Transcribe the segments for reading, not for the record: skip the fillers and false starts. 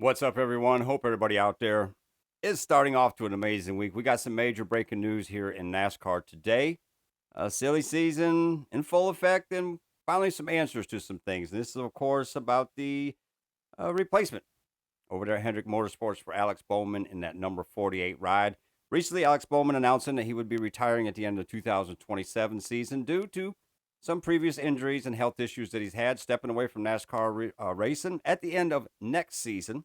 What's up, everyone? Hope everybody out there is starting off to an amazing week. We got some major breaking news here in NASCAR today. A silly season in full effect, and finally some answers to some things. And this is, of course, about the replacement over there at Hendrick Motorsports for Alex Bowman in that number 48 ride. Recently, Alex Bowman announcing that he would be retiring at the end of the 2027 season due to some previous injuries and health issues that he's had, stepping away from NASCAR racing at the end of next season,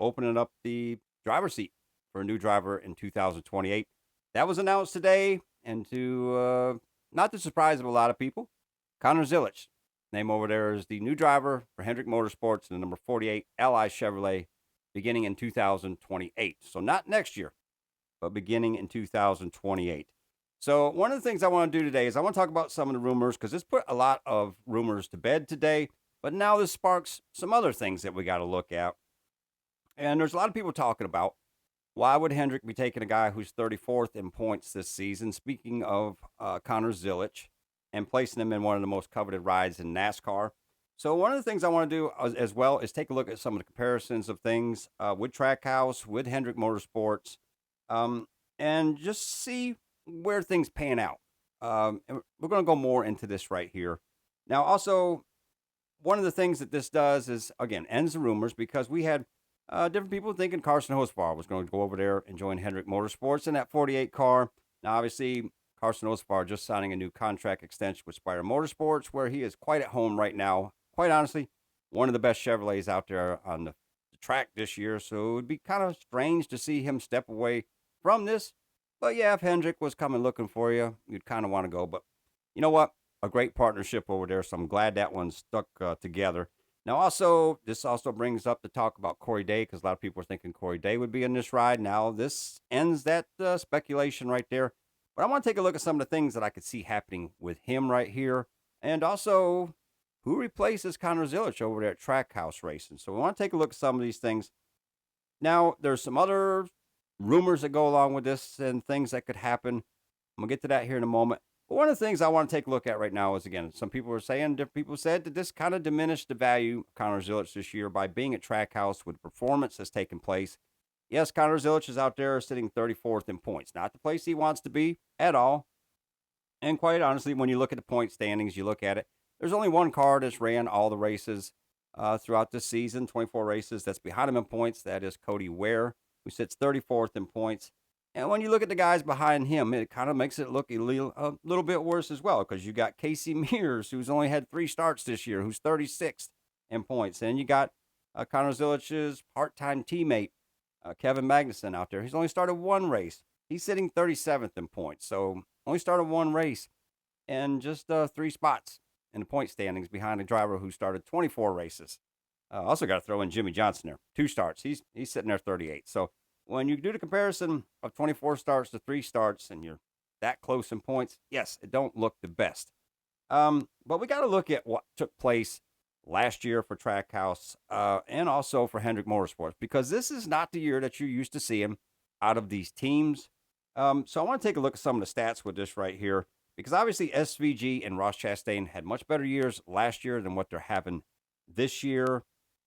opening up the driver's seat for a new driver in 2028. That was announced today, and to not the surprise of a lot of people, Connor Zilisch, name over there, is the new driver for Hendrick Motorsports in the number 48 Ally Chevrolet, beginning in 2028. So not next year, but beginning in 2028. So one of the things I want to do today is I want to talk about some of the rumors, because this put a lot of rumors to bed today, but now this sparks some other things that we got to look at. And there's a lot of people talking about, why would Hendrick be taking a guy who's 34th in points this season, speaking of Connor Zilisch, and placing him in one of the most coveted rides in NASCAR? So one of the things I want to do as well is take a look at some of the comparisons of things with Trackhouse, with Hendrick Motorsports, and just see where things pan out. And we're going to go more into this right here. Now, also, one of the things that this does is, again, ends the rumors, because we had different people thinking Carson Hocevar was going to go over there and join Hendrick Motorsports in that 48 car. Now, obviously, Carson Hocevar just signing a new contract extension with Spire Motorsports, where he is quite at home right now. Quite honestly, one of the best Chevrolets out there on the track this year. So it would be kind of strange to see him step away from this. But yeah, if Hendrick was coming looking for you, you'd kind of want to go. But you know what? A great partnership over there. So I'm glad that one stuck together. Now, also, this also brings up the talk about Corey Day, because a lot of people are thinking Corey Day would be in this ride. Now, this ends that speculation right there. But I want to take a look at some of the things that I could see happening with him right here. And also, who replaces Connor Zilisch over there at Trackhouse Racing? So we want to take a look at some of these things. Now, there's some other rumors that go along with this and things that could happen. I'm going to get to that here in a moment. But one of the things I want to take a look at right now is, again, some people are saying, different people said that this kind of diminished the value of Connor Zilisch this year by being at Trackhouse with the performance that's taken place. Yes, Connor Zilisch is out there sitting 34th in points. Not the place he wants to be at all. And quite honestly, when you look at the point standings, you look at it, there's only one car that's ran all the races throughout this season, 24 races, that's behind him in points. That is Cody Ware, who sits 34th in points. And when you look at the guys behind him, it kind of makes it look a little bit worse as well, because you got Casey Mears, who's only had 3 starts this year, who's 36th in points. And you got Connor Zilisch's part-time teammate, Kevin Magnuson, out there. He's only started 1 race. He's sitting 37th in points. So only started 1 race and just 3 spots in the point standings behind a driver who started 24 races. Also got to throw in Jimmy Johnson there. 2 starts. He's sitting there 38. So when you do the comparison of 24 starts to 3 starts, and you're that close in points, yes, it don't look the best. But we got to look at what took place last year for Trackhouse and also for Hendrick Motorsports, because this is not the year that you're used to seeing out of these teams. So I want to take a look at some of the stats with this right here, because obviously SVG and Ross Chastain had much better years last year than what they're having this year.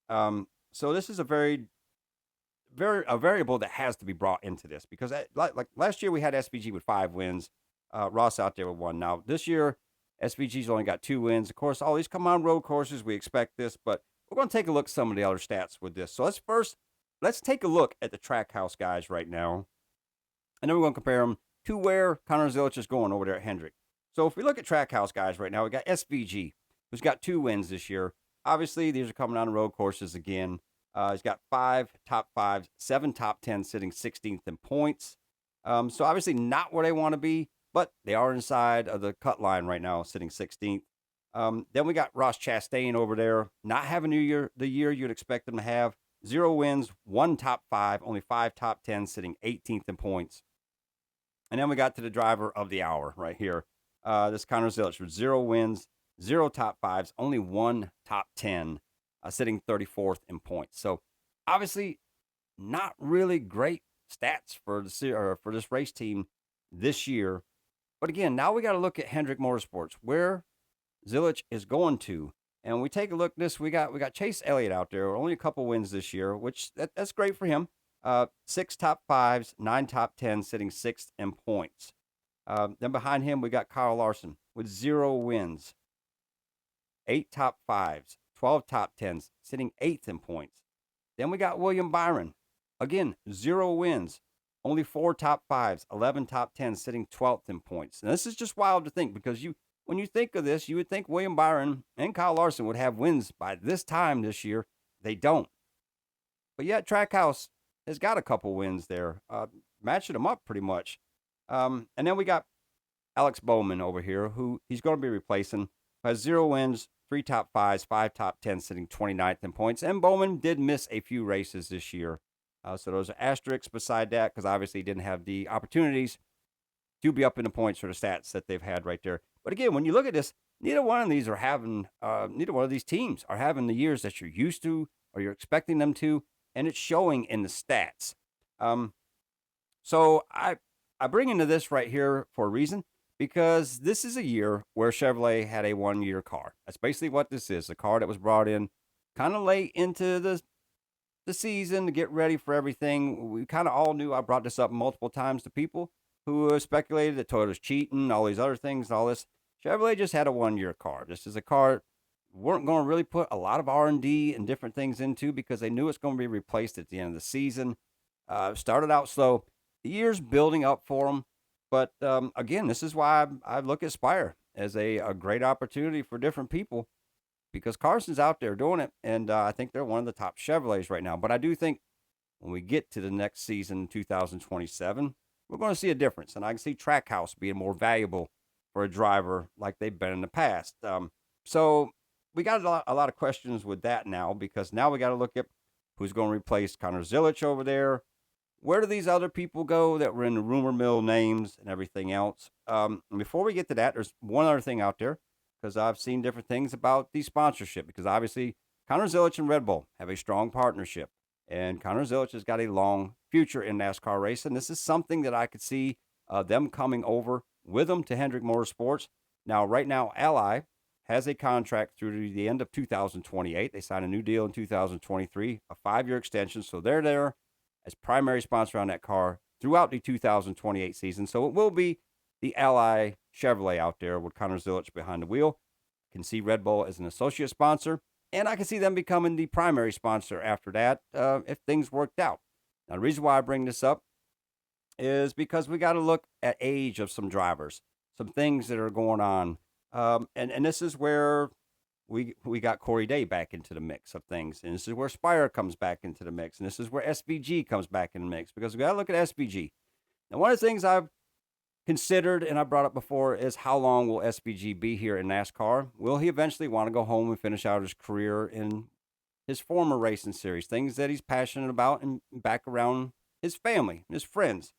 So this is a variable that has to be brought into this, because like last year we had SVG with 5 wins, Ross out there with 1. Now this year SVG's only got 2 wins. Of course, all these come on road courses, we expect this, but we're going to take a look at some of the other stats with this. So let's take a look at the Trackhouse guys right now, and then we're going to compare them to where Connor Zilisch is going over there at Hendrick. So if we look at Trackhouse guys right now, we got SVG, who's got 2 wins this year. Obviously, these are coming on road courses again. He's got 5 top 5s, 7 top 10s, sitting 16th in points. So obviously not where they want to be, but they are inside of the cut line right now, sitting 16th. Then we got Ross Chastain over there, not having the year you'd expect them to have. 0 wins, 1 top 5, only 5 top 10s, sitting 18th in points. And then we got to the driver of the hour right here. This Connor Zilisch with 0 wins, 0 top 5s, only 1 top 10, sitting 34th in points. So obviously not really great stats for this race team this year. But again, now we got to look at Hendrick Motorsports, where Zilisch is going to. And we take a look at this. We got Chase Elliott out there, only a couple wins this year, which that's great for him. 6 top 5s, 9 top 10s, sitting sixth in points. Then behind him, we got Kyle Larson with 0 wins, 8 top 5s, 12 top 10s, sitting eighth in points. Then we got William Byron, again, 0 wins, only 4 top 5s, 11 top 10s, sitting 12th in points. And this is just wild to think because when you think of this, you would think William Byron and Kyle Larson would have wins by this time this year. They don't. But yet Trackhouse has got a couple wins there, matching them up pretty much. And then we got Alex Bowman over here, who he's going to be replacing, has 0 wins, 3 top 5s, 5 top 10s, sitting 29th in points. And Bowman did miss a few races this year. So those are asterisks beside that because obviously he didn't have the opportunities to be up in the points for the stats that they've had right there. But again, when you look at this, neither one of these teams are having the years that you're used to or you're expecting them to, and it's showing in the stats. So I bring into this right here for a reason, because this is a year where Chevrolet had a 1-year car. That's basically what this is, a car that was brought in kind of late into the season to get ready for everything. We kind of all knew, I brought this up multiple times to people who speculated that Toyota's cheating, all these other things, all this. Chevrolet just had a 1-year car. This is a car weren't going to really put a lot of R&D and different things into because they knew it's going to be replaced at the end of the season. Started out slow. The year's building up for them. But again, this is why I look at Spire as a great opportunity for different people because Carson's out there doing it. And I think they're one of the top Chevrolets right now. But I do think when we get to the next season, 2027, we're going to see a difference. And I can see Trackhouse being more valuable for a driver like they've been in the past. So we got a lot of questions with that now because now we got to look at who's going to replace Connor Zilisch over there. Where do these other people go that were in the rumor mill names and everything else? And before we get to that, there's one other thing out there because I've seen different things about the sponsorship because obviously Connor Zilisch and Red Bull have a strong partnership. And Connor Zilisch has got a long future in NASCAR racing. This is something that I could see them coming over with them to Hendrick Motorsports. Now, right now, Ally has a contract through the end of 2028. They signed a new deal in 2023, a 5-year extension. So they're there as primary sponsor on that car throughout the 2028 season. So it will be the Ally Chevrolet out there with Connor Zilisch behind the wheel. You can see Red Bull as an associate sponsor. And I can see them becoming the primary sponsor after that if things worked out. Now, the reason why I bring this up is because we got to look at age of some drivers, some things that are going on. And this is where we got Corey Day back into the mix of things. And this is where Spire comes back into the mix. And this is where SVG comes back in the mix because we got to look at SVG. Now, one of the things I've considered and I brought up before is how long will SVG be here in NASCAR? Will he eventually want to go home and finish out his career in his former racing series, things that he's passionate about and back around his family, his friends?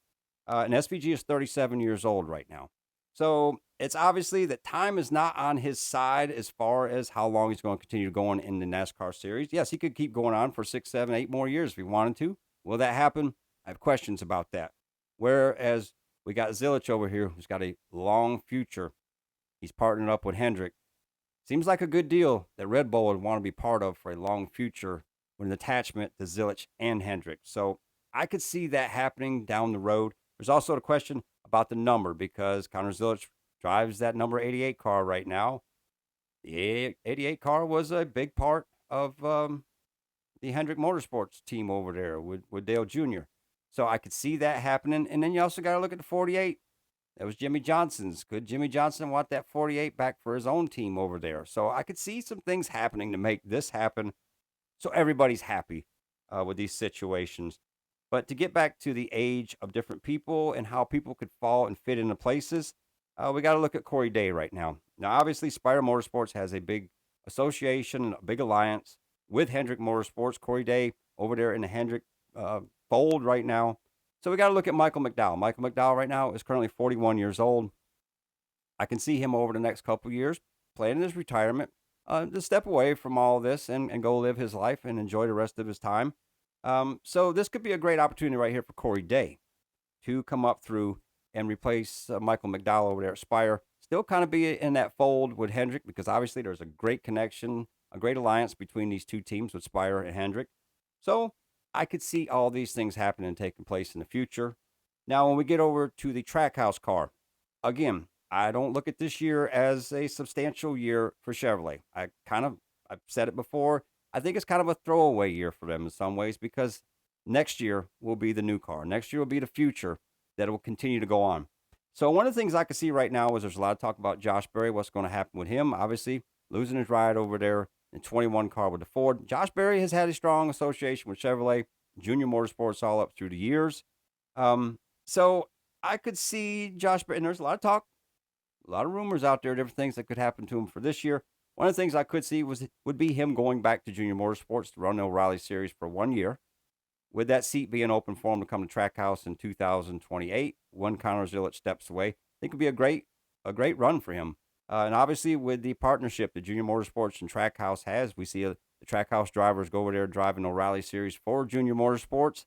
And SVG is 37 years old right now. So it's obviously that time is not on his side as far as how long he's going to continue going in the NASCAR series. Yes, he could keep going on for 6, 7, 8 more years if he wanted to. Will that happen? I have questions about that. Whereas we got Zilisch over here who's got a long future. He's partnered up with Hendrick. Seems like a good deal that Red Bull would want to be part of for a long future with an attachment to Zilisch and Hendrick. So I could see that happening down the road. There's also the question about the number because Connor Zilisch drives that number 88 car right now. The 88 car was a big part of the Hendrick Motorsports team over there with Dale Jr. So I could see that happening. And then you also got to look at the 48. That was Jimmy Johnson's. Could Jimmy Johnson want that 48 back for his own team over there? So I could see some things happening to make this happen so everybody's happy with these situations. But to get back to the age of different people and how people could fall and fit into places, we got to look at Corey Day right now. Now, obviously, Spire Motorsports has a big association, a big alliance with Hendrick Motorsports. Corey Day over there in the Hendrick fold right now. So we got to look at Michael McDowell. Michael McDowell right now is currently 41 years old. I can see him over the next couple of years planning his retirement to step away from all this and go live his life and enjoy the rest of his time. So this could be a great opportunity right here for Corey Day to come up through and replace Michael McDowell over there at Spire. Still kind of be in that fold with Hendrick because obviously there's a great connection a great alliance between these two teams with Spire and Hendrick. So I could see all these things happening and taking place in the future. Now, when we get over to the Trackhouse car, again, I don't look at this year as a substantial year for Chevrolet. I've said it before. I think it's kind of a throwaway year for them in some ways because next year will be the new car. Next year will be the future that will continue to go on. So one of the things I can see right now is there's a lot of talk about Josh Berry, what's going to happen with him. Obviously, losing his ride over there in 21 car with the Ford. Josh Berry has had a strong association with Chevrolet, Junior Motorsports all up through the years. So I could see Josh Berry, and there's a lot of talk, a lot of rumors out there, different things that could happen to him for this year. One of the things I could see would be him going back to Junior Motorsports to run the O'Reilly Series for 1 year, with that seat being open for him to come to Trackhouse in 2028 when Connor Zilisch steps away. I think it would be a great run for him. And obviously, with the partnership that Junior Motorsports and Trackhouse has, we see the Trackhouse drivers go over there driving O'Reilly Series for Junior Motorsports.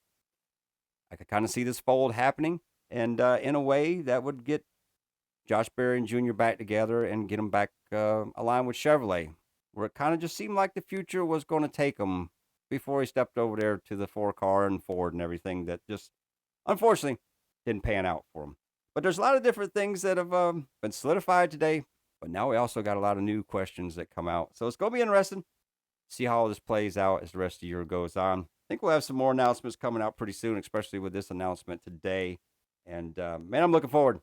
I could kind of see this fold happening, and in a way that would get Josh Berry and Junior back together and get them back aligned with Chevrolet, where it kind of just seemed like the future was going to take them before he stepped over there to the 4-car and Ford and everything that just, unfortunately, didn't pan out for him. But there's a lot of different things that have been solidified today, but now we also got a lot of new questions that come out. So it's going to be interesting to see how all this plays out as the rest of the year goes on. I think we'll have some more announcements coming out pretty soon, especially with this announcement today. And, man, I'm looking forward to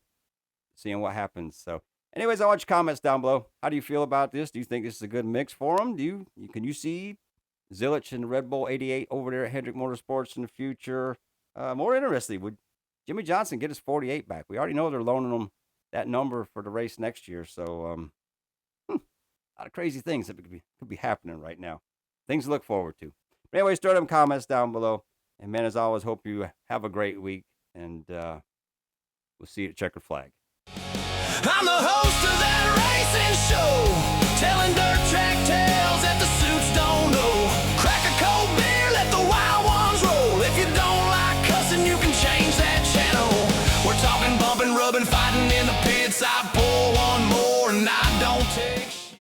seeing what happens. So, anyways, I want your comments down below. How do you feel about this? Do you think this is a good mix for them? Can you see Zilisch and the Red Bull 88 over there at Hendrick Motorsports in the future? More interestingly, would Jimmy Johnson get his 48 back? We already know they're loaning him that number for the race next year. So, a lot of crazy things that could be happening right now. Things to look forward to. But anyways, throw them comments down below. And, man, as always, hope you have a great week. And we'll see you at Checkered Flag. I'm the host of that racing show, telling dirt track tales that the suits don't know. Crack a cold beer, let the wild ones roll. If you don't like cussing, you can change that channel. We're talking bumping, rubbing, fighting in the pits.